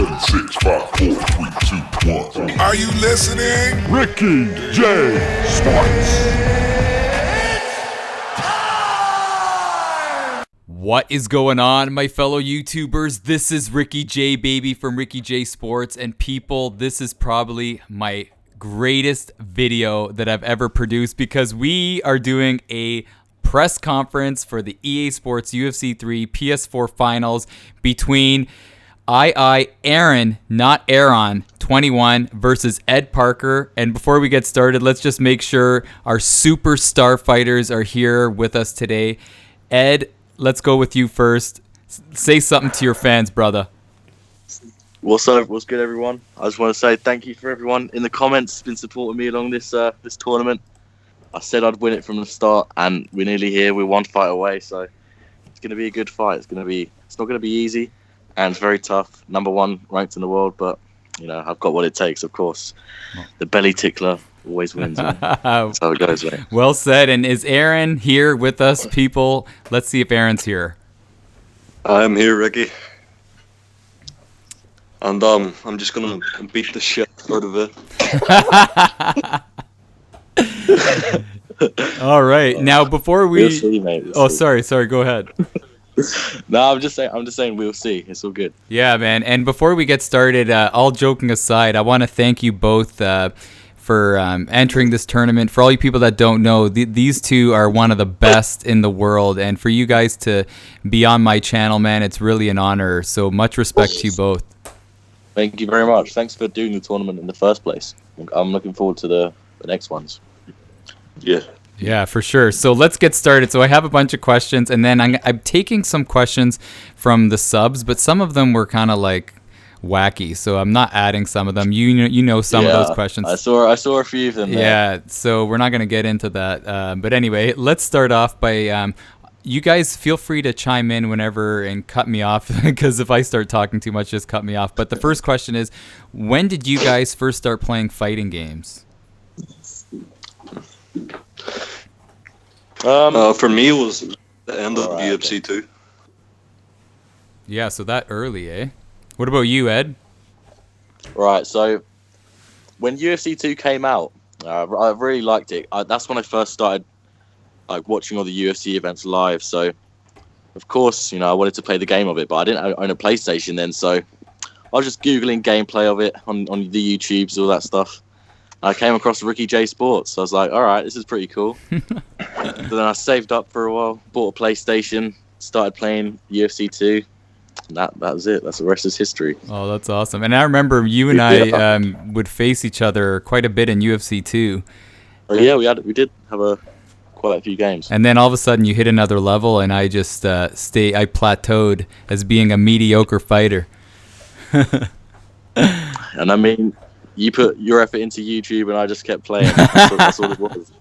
7, 6, 5, 4, 3, 2, 1. Are you listening? Ricky J. Sports. What is going on, my fellow YouTubers? This is Ricky J, baby, from Ricky J Sports. And people, this is probably my greatest video that I've ever produced because we are doing a press conference for the EA Sports UFC 3 PS4 finals between Aaron, not Aaron, 21 versus Ed Parker. And before we get started, let's just make sure our superstar fighters are here with us today. Ed, let's go with you first. Say something to your fans, brother. What's up? What's good, everyone? I just want to say thank you for everyone in the comments been supporting me along this this tournament. I said I'd win it from the start, and we're nearly here. We're one fight away, so it's going to be a good fight. It's not going to be easy, and it's very tough. Number one ranked in the world, but you know I've got what it takes. Of course, the belly tickler always wins. That's how it goes, mate. Well said. And is Aaron here with us, people? Let's see if Aaron's here. I'm here, Ricky. And I'm just gonna beat the shit out of it. All right. Now before we We'll see, mate. We'll see. Sorry, go aahead. No, I'm just saying we'll see. It's all good. Yeah, man. And before we get started, all joking aside, I want to thank you both for entering this tournament. For all you people that don't know, these two are one of the best in the world. And for you guys to be on my channel, man, it's really an honor. So much respect to you both. Thank you very much. Thanks for doing the tournament in the first place. I'm looking forward to the next ones. Yeah, for sure. So let's get started. So I have a bunch of questions, and then I'm taking some questions from the subs, but some of them were kind of like wacky, so I'm not adding some of them. You know some of those questions. I saw a few of them there. Yeah, so we're not going to get into that. But anyway, let's start off by you guys feel free to chime in whenever and cut me off because if I start talking too much, just cut me off. But the first question is, when did you guys first start playing fighting games? For me, it was the end of UFC 2. Yeah, so that early, eh? What about you, Ed? Right, so when UFC 2 came out, I really liked it. That's when I first started like watching all the UFC events live. So, of course, I wanted to play the game of it, but I didn't own a PlayStation then. So I was just Googling gameplay of it on the YouTubes, all that stuff. I came across Ricky J Sports. So I was like, all right, this is pretty cool. Then I saved up for a while, bought a PlayStation, started playing UFC 2. And that was it. That's the rest is history. Oh, that's awesome. And I remember you and I would face each other quite a bit in UFC 2. Oh, yeah, we did have quite a few games. And then all of a sudden you hit another level, and I just I plateaued as being a mediocre fighter. And I mean, you put your effort into YouTube, and I just kept playing. That's all it was.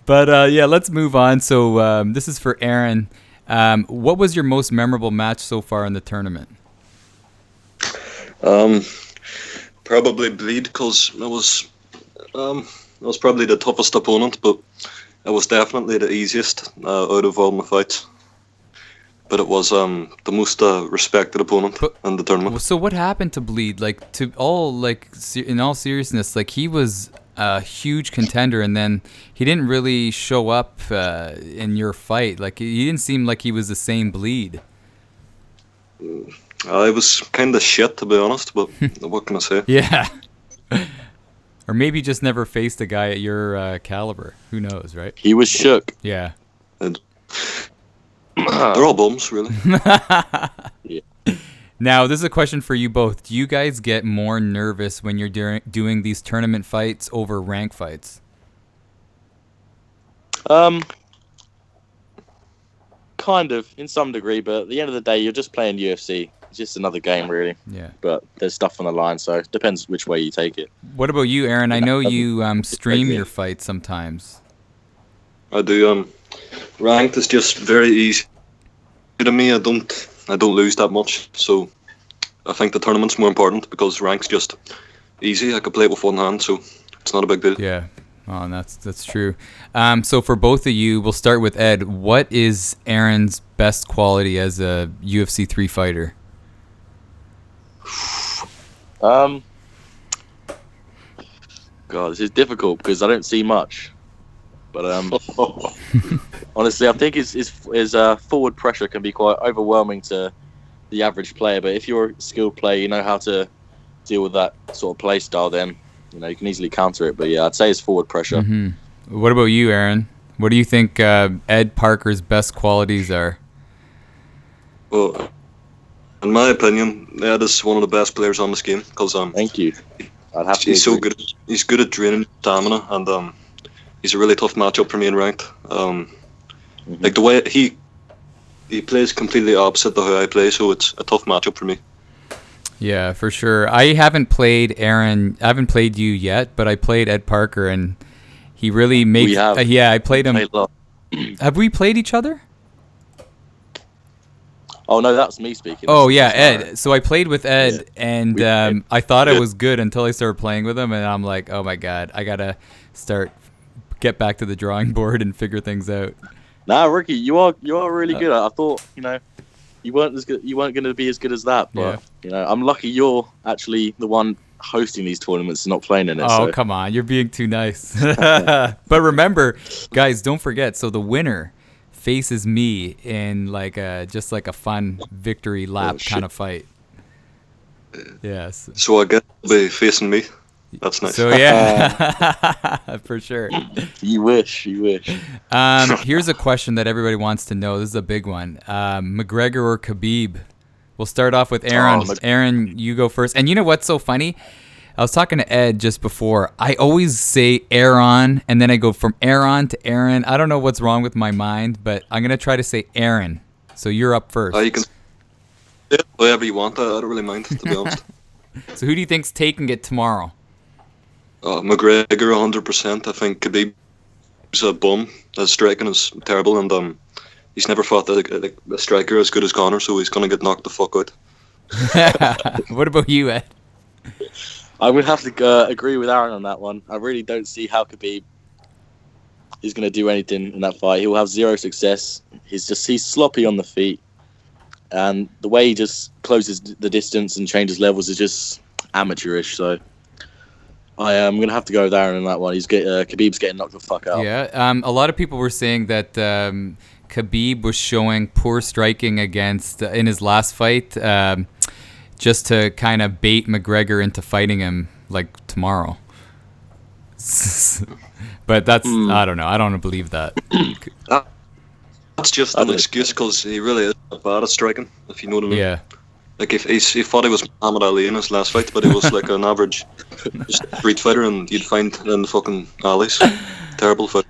But yeah, let's move on. So this is for Aaron. What was your most memorable match so far in the tournament? Probably Bleed, because it was probably the toughest opponent, but it was definitely the easiest out of all my fights. But it was the most respected opponent in the tournament. So what happened to Bleed? Like in all seriousness, like he was a huge contender, and then he didn't really show up in your fight. Like he didn't seem like he was the same Bleed. I was kind of shit, to be honest, but what can I say? Yeah. Or maybe just never faced a guy at your caliber. Who knows, right? He was shook. Yeah. And they're all bums, really. Yeah. Now, this is a question for you both. Do you guys get more nervous when you're doing these tournament fights over rank fights? Kind of, in some degree, but at the end of the day, you're just playing UFC. It's just another game, really. Yeah. But there's stuff on the line, so it depends which way you take it. What about you, Aaron? I know you stream your fights sometimes. I do. Ranked is just very easy to me. I don't lose that much, so I think the tournament's more important because rank's just easy. I could play it with one hand, so it's not a big deal. Yeah. Oh, that's true. So for both of you, we'll start with Ed. What is Aaron's best quality as a UFC 3 fighter? Um, God, this is difficult because I don't see much. But honestly, I think his forward pressure can be quite overwhelming to the average player. But if you're a skilled player, you know how to deal with that sort of play style. Then you can easily counter it. But yeah, I'd say his forward pressure. Mm-hmm. What about you, Aaron? What do you think Ed Parker's best qualities are? Well, in my opinion, Ed is one of the best players on this game because Thank you. I'd have to he's so agree. good. He's good at draining stamina, and he's a really tough matchup for me in ranked. Like the way he plays completely opposite to how I play, so it's a tough matchup for me. Yeah, for sure. I haven't played Aaron. I haven't played you yet, but I played Ed Parker, and he really makes. We have. Yeah, I played him. Played a lot. Have we played each other? Oh no, that's me speaking. Oh yeah, That's Ed. So I played with Ed, and I thought I was good until I started playing with him, and I'm like, oh my god, I gotta get back to the drawing board and figure things out. Nah, Ricky, you are really good. I thought you weren't as good. You weren't going to be as good as that, but I'm lucky you're actually the one hosting these tournaments and not playing in it. Oh so. Come on, you're being too nice. But remember, guys, don't forget. So the winner faces me in just like a fun victory lap kind of fight. Yes. So I get to be facing me. That's nice. So yeah, for sure. You wish. Here's a question that everybody wants to know. This is a big one. McGregor or Khabib? We'll start off with Aaron. Aaron, you go first. And you know what's so funny? I was talking to Ed just before. I always say Aaron, and then I go from Aaron to Aaron. I don't know what's wrong with my mind, but I'm going to try to say Aaron. So you're up first. You can say whatever you want. I don't really mind, to be honest. So who do you think's taking it tomorrow? McGregor 100%. I think Khabib's a bum. His striking is terrible, and he's never fought a striker as good as Conor, so he's going to get knocked the fuck out. What about you, Ed? I would have to agree with Aaron on that one. I really don't see how Khabib is going to do anything in that fight. He'll have zero success. He's sloppy on the feet, and the way he just closes the distance and changes levels is just amateurish. So I am going to have to go with Aaron on that one. Khabib's getting knocked the fuck out. Yeah. A lot of people were saying that Khabib was showing poor striking in his last fight. Just to kind of bait McGregor into fighting him like tomorrow. But that's, I don't know. I don't believe that. That's just an excuse because he really is bad at striking, if you know what I mean. Yeah. Like if he thought he was Muhammad Ali in his last fight, but he was like an average street fighter, and you'd find in the fucking alleys. Terrible fight.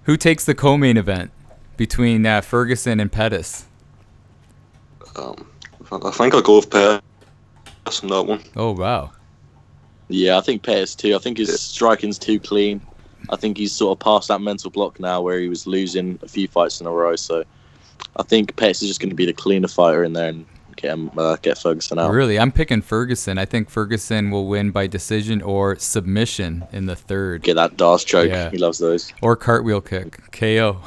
Who takes the co-main event between Ferguson and Pettis? I think I'll go with Pettis on that one. Oh, wow. Yeah, I think Pettis too. I think his striking's too clean. I think he's sort of past that mental block now where he was losing a few fights in a row. So I think Pettis is just going to be the cleaner fighter in there and get Ferguson out. Really? I'm picking Ferguson. I think Ferguson will win by decision or submission in the third. Get that Darce choke. Yeah. He loves those. Or cartwheel kick. KO.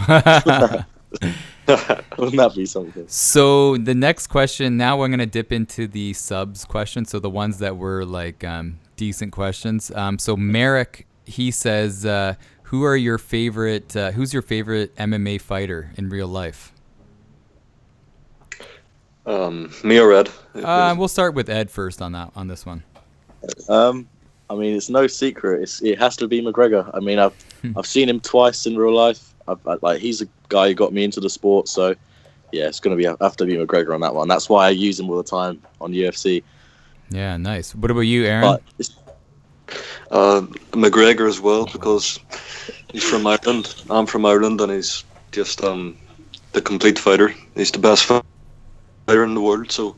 Wouldn't that be something? So the next question, now I'm going to dip into the subs questions, so the ones that were like decent questions. So Merrick, he says, who's your favorite MMA fighter in real life? Me or Ed? We'll start with Ed first on this one. I mean, it's no secret. It has to be McGregor. I mean, I've seen him twice in real life. He's a guy who got me into the sport, so yeah, it's gonna have to be McGregor on that one. That's why I use him all the time on UFC. Yeah, nice. What about you, Aaron? McGregor as well, because he's from Ireland. I'm from Ireland, and he's just the complete fighter. He's the best fighter in the world, so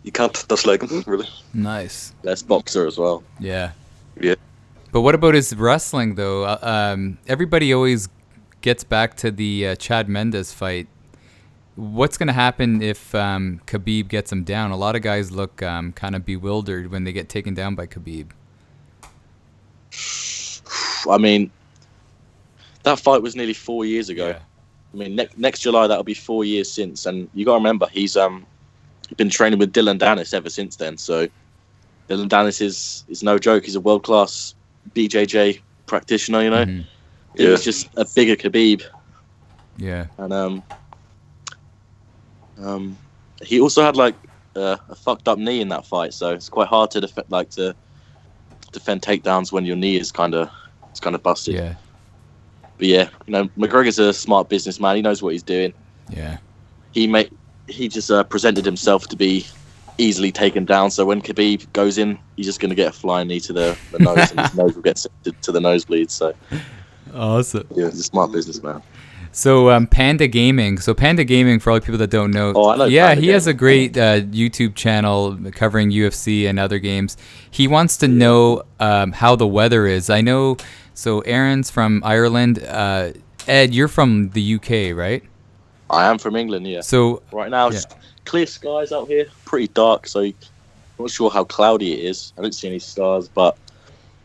you can't dislike him, really. Nice. Best boxer as well. Yeah. Yeah. But what about his wrestling, though? Everybody always gets back to the Chad Mendes fight. What's going to happen if Khabib gets him down? A lot of guys look kind of bewildered when they get taken down by Khabib. I mean, that fight was nearly 4 years ago. Yeah. I mean, next July, that'll be 4 years since. And you got to remember, he's been training with Dylan Dennis ever since then. So Dylan Dennis is no joke. He's a world class BJJ practitioner. You know, He's just a bigger Khabib. Yeah. And he also had like a fucked up knee in that fight, so it's quite hard to defend takedowns when your knee is kind of busted. Yeah. But yeah, you know, McGregor's a smart businessman. He knows what he's doing. Yeah. He just presented himself to be easily taken down. So when Khabib goes in, he's just going to get a flying knee to the nose, and his nose will get sent to the nosebleed. So Awesome. yeah, he's a smart businessman. So Panda Gaming. So Panda Gaming, for all the people that don't know, Oh, I know. yeah, Panda he has a Gaming. great YouTube channel covering UFC and other games. He wants to know how the weather is. I know. So Aaron's from Ireland. Ed, you're from the UK, right? I am from England. Yeah. So Right now, it's clear skies out here, pretty dark, so I'm not sure how cloudy it is. I don't see any stars, but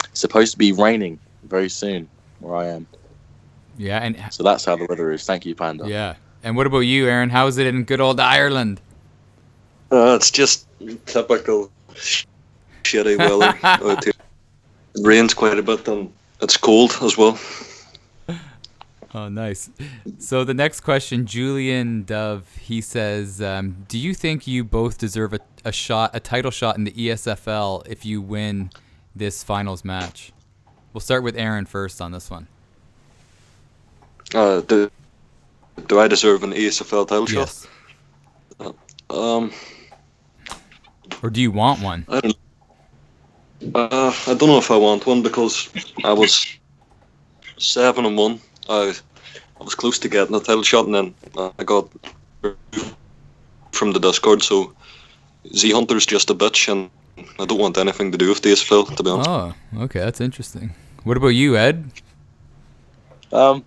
it's supposed to be raining very soon where I am. yeah, and So that's how the weather is. Thank you, Panda. yeah. And what about you, Aaron? How is it in good old Ireland? It's just typical shitty weather out here. It rains quite a bit and it's cold as well. Oh, nice. So the next question, Julian Dove, he says, do you think you both deserve a title shot in the ESFL if you win this finals match? We'll start with Aaron first on this one. Do I deserve an ESFL title shot? Yes. Or do you want one? I don't know if I want one because I was 7-1. I was close to getting a title shot, and then I got removed from the Discord. So Z Hunter's just a bitch, and I don't want anything to do with the ESFL, to be honest. Oh, okay, that's interesting. What about you, Ed? You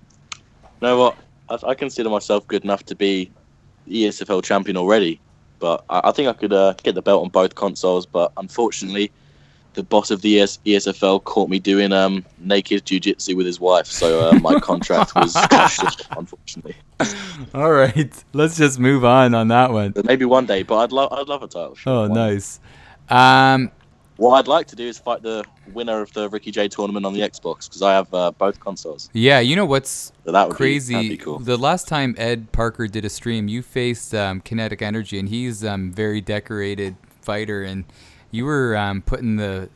know what? I consider myself good enough to be the ESFL champion already, but I think I could get the belt on both consoles. But unfortunately, the boss of the ESFL caught me doing naked jiu-jitsu with his wife, so my contract was crushed, unfortunately. All right, let's just move on that one. But maybe one day, but I'd love a title shot. Oh, One day. nice. What I'd like to do is fight the winner of the Ricky J tournament on the Xbox, because I have both consoles. Yeah, you know what's So that would crazy? that'd be cool. The last time Ed Parker did a stream, you faced Kinetic Energy, and he's very decorated fighter, and you were putting the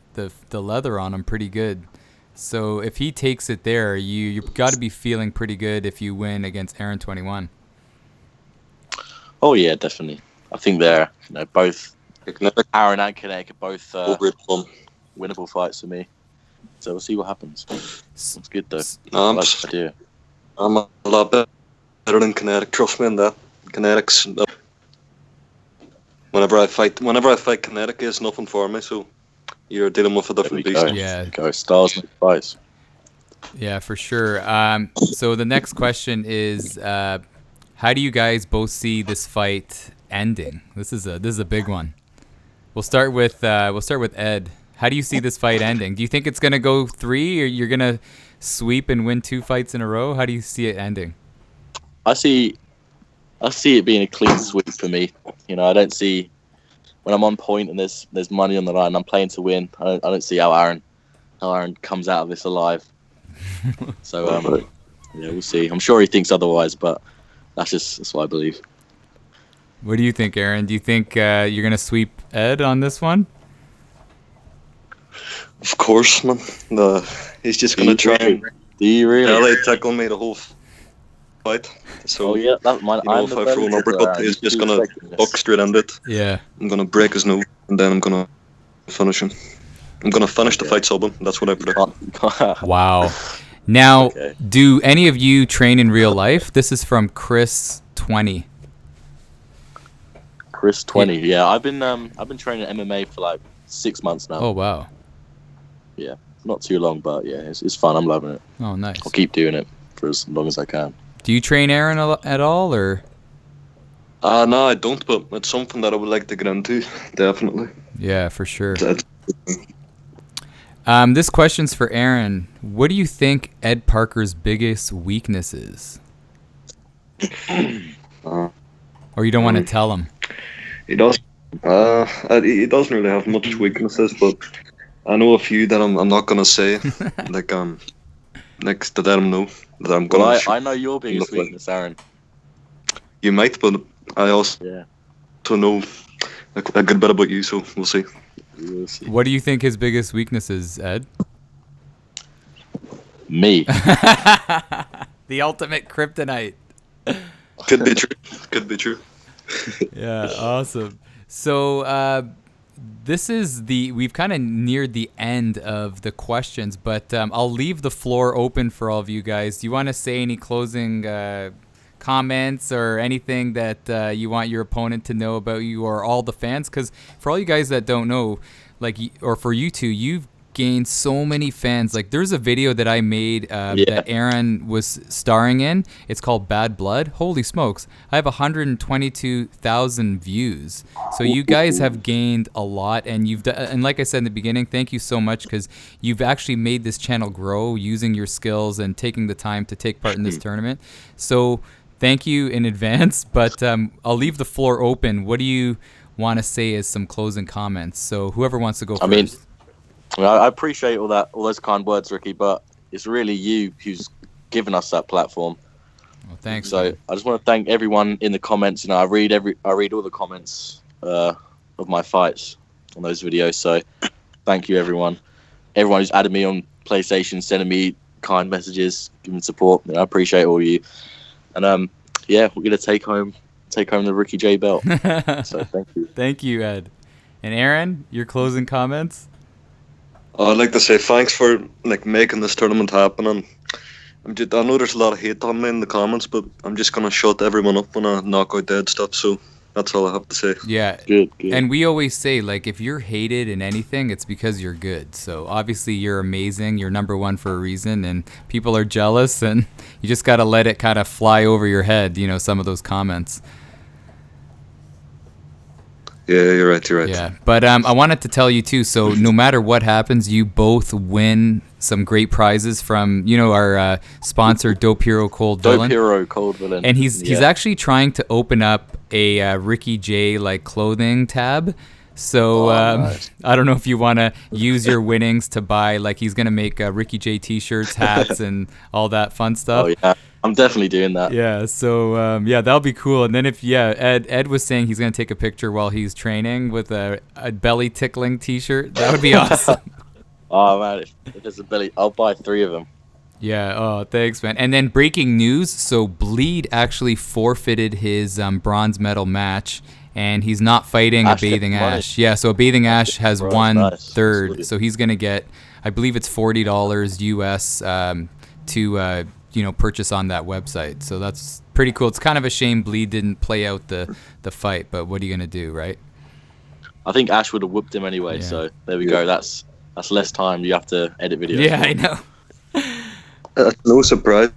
leather on him pretty good. So if he takes it there, you've got to be feeling pretty good if you win against Aaron 21. Oh yeah, definitely. I think they're both Kinetic, Aaron and Kinetic are both over plum. winnable fights for me. So we'll see what happens. It's good though. I'm, I like the idea. I'm a lot better than Kinetic. Trust me on that. Kinetic's whenever I fight Kinetic is nothing for me. So you're dealing with a different There we beast. go. Yeah. Go stars and fights. Yeah, for sure. So the next question is, how do you guys both see this fight ending? This is a big one. We'll start with Ed. How do you see this fight ending? Do you think it's gonna go 3, or you're gonna sweep and win 2 fights in a row? How do you see it ending? I see it being a clean sweep for me. I don't see when I'm on point and there's money on the line. I'm playing to win. I don't see how Aaron comes out of this alive. So yeah, we'll see. I'm sure he thinks otherwise, but that's what I believe. What do you think, Aaron? Do you think you're gonna sweep Ed on this one? Of course, man. He's just gonna try and Do you really? LA tackle me the whole fight. So Oh yeah, that's mine. if I throw an uppercut, he's just gonna buck straight into it. Yeah. I'm gonna break his nose, and then I'm gonna finish him. I'm gonna finish the fight sub him. That's what I predict. Wow. Now, Okay. do any of you train in real life? This is from Chris20. Chris 20. Yeah, I've been training MMA for like 6 months now. Oh, wow. Yeah, not too long, but yeah, it's fun. I'm loving it. Oh, nice. I'll keep doing it for as long as I can. Do you train Aaron at all, or? No, I don't, but it's something that I would like to get into, definitely. Yeah, for sure. That's- This question's for Aaron. What do you think Ed Parker's biggest weakness is? Uh, Or you don't want to tell him? he does. He doesn't really have much weaknesses, but I know a few that I'm not gonna say. like next to let him know that I'm gonna. Well, I know your biggest look like- weakness, Aaron. You might, but I also Yeah. know a good bit about you, so we'll see. We'll see. What do you think his biggest weakness is, Ed? Me. The ultimate kryptonite. Could be true. Could be true. Yeah, awesome. So we've kind of neared the end of the questions, but I'll leave the floor open for all of you guys. Do you want to say any closing comments or anything that you want your opponent to know about you or all the fans? Because for all you guys that don't know, or for you two, you've gained so many fans. Like, there's a video that I made that Aaron was starring in. It's called Bad Blood. Holy smokes, I have 122,000 views. So you guys have gained a lot, and and like I said in the beginning, thank you so much, because you've actually made this channel grow using your skills and taking the time to take part in this tournament. So thank you in advance, but I'll leave the floor open. What do you want to say as some closing comments? So whoever wants to go first. I appreciate all those kind words, Ricky, but it's really you who's given us that platform. Well, thanks. So man. I just want to thank everyone in the comments. I read all the comments of my fights on those videos. So thank you, everyone who's added me on PlayStation, sending me kind messages, giving support. I appreciate all of you. And we're gonna take home the Ricky J belt. So thank you. Thank you, Ed. And Aaron, your closing comments? I'd like to say thanks for making this tournament happen, and I know there's a lot of hate on me in the comments, but I'm just gonna shut everyone up when I knock out dead stuff. So that's all I have to say. Yeah. Good. And we always say, if you're hated in anything, it's because you're good. So obviously you're amazing. You're number one for a reason, and people are jealous, and you just got to let it kind of fly over your head, some of those comments. Yeah, you're right. Yeah, but I wanted to tell you too. So no matter what happens, you both win some great prizes from our sponsor, Dope Hero Cold Villain. Dope Hero Cold Villain. And he's actually trying to open up a Ricky J clothing tab. So nice. I don't know if you want to use your winnings to buy. He's gonna make Ricky J t-shirts, hats, and all that fun stuff. Oh yeah, I'm definitely doing that. Yeah, so that'll be cool. And then Ed was saying he's gonna take a picture while he's training with a belly tickling t-shirt. That would be awesome. Oh man, if there's a belly, I'll buy 3 of them. Yeah, oh, thanks, man. And then breaking news, so Bleed actually forfeited his bronze medal match, and he's not fighting a Bathing Ash. Yeah, so a Bathing Ash has won third, so he's going to get, I believe it's $40 US to purchase on that website. So that's pretty cool. It's kind of a shame Bleed didn't play out the fight, but what are you going to do, right? I think Ash would have whooped him anyway, so there we go. That's less time you have to edit videos. Yeah, I know. No surprise.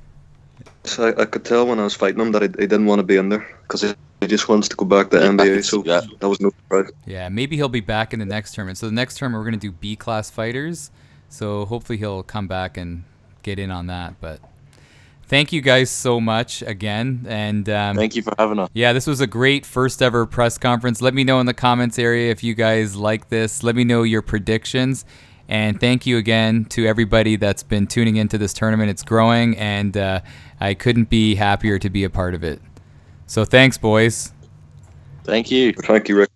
I could tell when I was fighting him that he didn't want to be in there because he just wants to go back to NBA. So that was no surprise. Yeah, maybe he'll be back in the next tournament. So the next tournament we're going to do B-class fighters. So hopefully he'll come back and get in on that. But thank you guys so much again. And thank you for having us. Yeah, this was a great first ever press conference. Let me know in the comments area if you guys like this. Let me know your predictions. And thank you again to everybody that's been tuning into this tournament. It's growing, and I couldn't be happier to be a part of it. So thanks, boys. Thank you. Thank you, Rick.